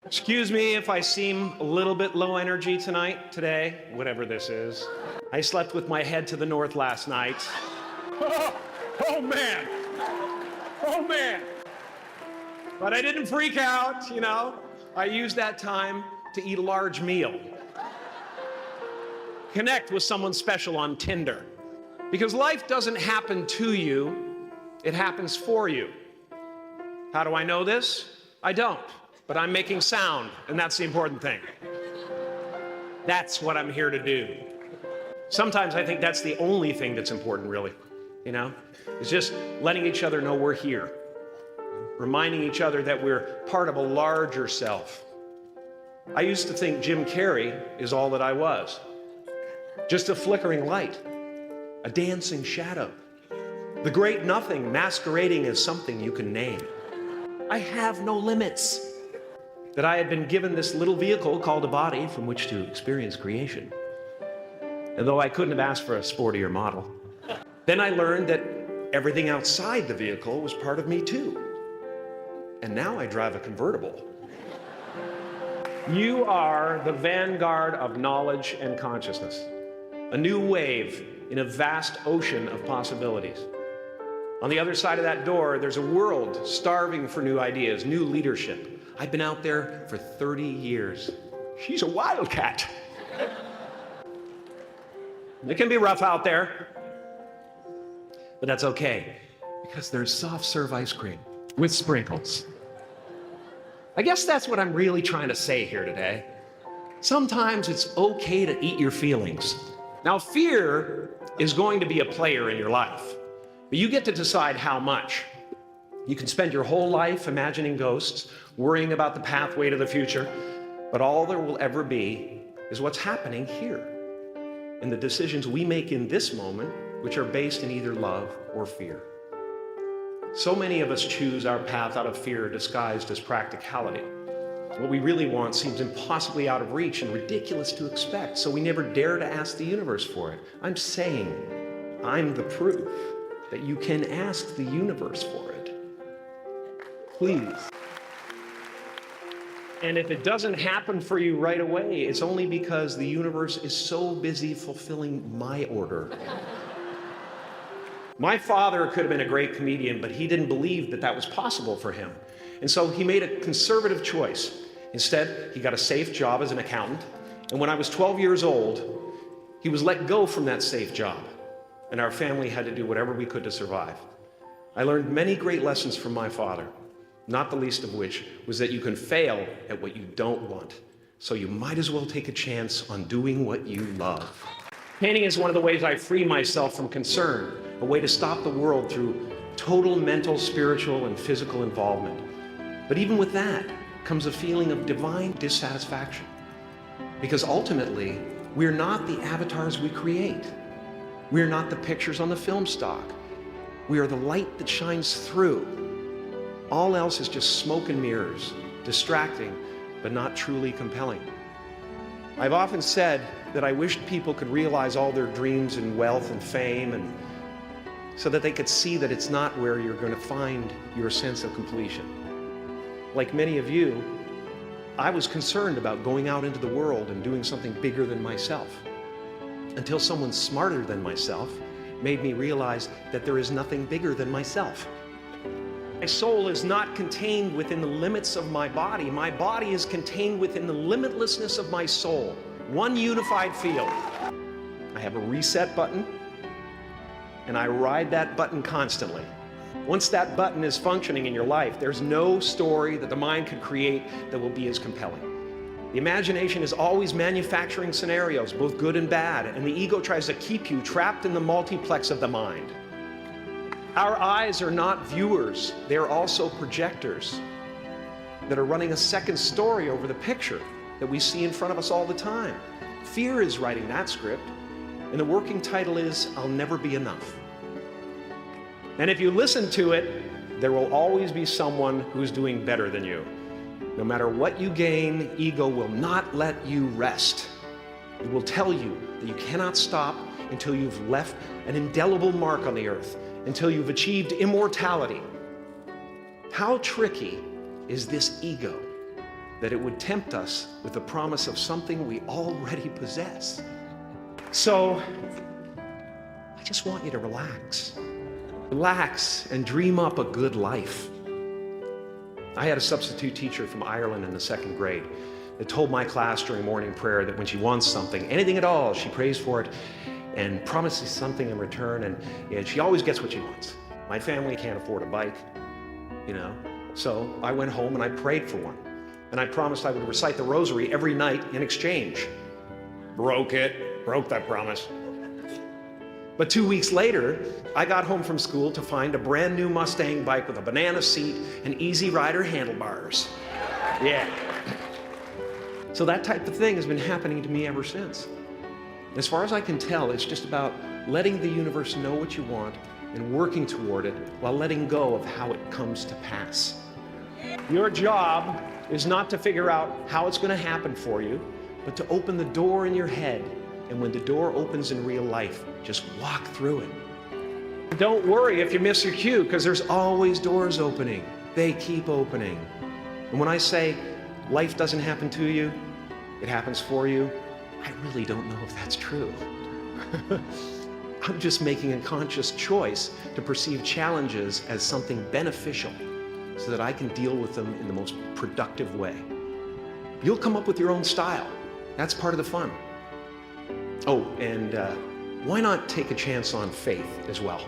Excuse me if I seem a little bit low energy today, whatever this is. I slept with my head to the north last night. Oh man. Oh man. But I didn't freak out, you know. I used that time to eat a large meal. Connect with someone special on Tinder. Because life doesn't happen to you, it happens for you. How do I know this? I don't, but I'm making sound, and that's the important thing. That's what I'm here to do. Sometimes I think that's the only thing that's important, really, you know? It's just letting each other know we're here. Reminding each other that we're part of a larger self. I used to think Jim Carrey is all that I was. Just a flickering light, a dancing shadow, the great nothing masquerading as something you can name. I have no limits. That I had been given this little vehicle called a body from which to experience creation. And though I couldn't have asked for a sportier model, then I learned that everything outside the vehicle was part of me too. And now I drive a convertible. You are the vanguard of knowledge and consciousness, a new wave in a vast ocean of possibilities. On the other side of that door, there's a world starving for new ideas, new leadership. I've been out there for 30 years. She's a wildcat. It can be rough out there, but that's okay, because there's soft serve ice cream with sprinkles. I guess that's what I'm really trying to say here today. Sometimes it's okay to eat your feelings. Now, fear is going to be a player in your life, but you get to decide how much. You can spend your whole life imagining ghosts, worrying about the pathway to the future, but all there will ever be is what's happening here, and the decisions we make in this moment, which are based in either love or fear. So many of us choose our path out of fear disguised as practicality. What we really want seems impossibly out of reach and ridiculous to expect, so we never dare to ask the universe for it. I'm saying I'm the proof that you can ask the universe for it. Please. And if it doesn't happen for you right away, it's only because the universe is so busy fulfilling my order. My father could have been a great comedian, but he didn't believe that that was possible for him. And so he made a conservative choice. Instead, he got a safe job as an accountant. And when I was 12 years old, he was let go from that safe job. And our family had to do whatever we could to survive. I learned many great lessons from my father, not the least of which was that you can fail at what you don't want. So you might as well take a chance on doing what you love. Painting is one of the ways I free myself from concern, a way to stop the world through total mental, spiritual, and physical involvement. But even with that comes a feeling of divine dissatisfaction. Because ultimately, we're not the avatars we create. We're not the pictures on the film stock. We are the light that shines through. All else is just smoke and mirrors, distracting, but not truly compelling. I've often said that I wished people could realize all their dreams in wealth and fame, and so that they could see that it's not where you're going to find your sense of completion. Like many of you, I was concerned about going out into the world and doing something bigger than myself, until someone smarter than myself made me realize that there is nothing bigger than myself. My soul is not contained within the limits of my body. My body is contained within the limitlessness of my soul. One unified field. I have a reset button, and I ride that button constantly. Once that button is functioning in your life, there's no story that the mind could create that will be as compelling. The imagination is always manufacturing scenarios, both good and bad, and the ego tries to keep you trapped in the multiplex of the mind. Our eyes are not viewers, they are also projectors that are running a second story over the picture that we see in front of us all the time. Fear is writing that script, and the working title is, I'll Never Be Enough. And if you listen to it, there will always be someone who's doing better than you. No matter what you gain, ego will not let you rest. It will tell you that you cannot stop until you've left an indelible mark on the earth, until you've achieved immortality. How tricky is this ego? that it would tempt us with the promise of something we already possess. So, I just want you to relax. Relax and dream up a good life. I had a substitute teacher from Ireland in the 2nd grade that told my class during morning prayer that when she wants something, anything at all, she prays for it and promises something in return, and she always gets what she wants. My family can't afford a bike, so I went home and I prayed for one. And I promised I would recite the rosary every night in exchange. Broke that promise. But 2 weeks later, I got home from school to find a brand new Mustang bike with a banana seat and Easy Rider handlebars. Yeah. So that type of thing has been happening to me ever since. As far as I can tell, it's just about letting the universe know what you want and working toward it while letting go of how it comes to pass. Your job is not to figure out how it's going to happen for you, but to open the door in your head. And when the door opens in real life, just walk through it. Don't worry if you miss your cue, because there's always doors opening. They keep opening. And when I say life doesn't happen to you, it happens for you, I really don't know if that's true. I'm just making a conscious choice to perceive challenges as something beneficial so that I can deal with them in the most productive way. You'll come up with your own style. That's part of the fun. Oh, and why not take a chance on faith as well?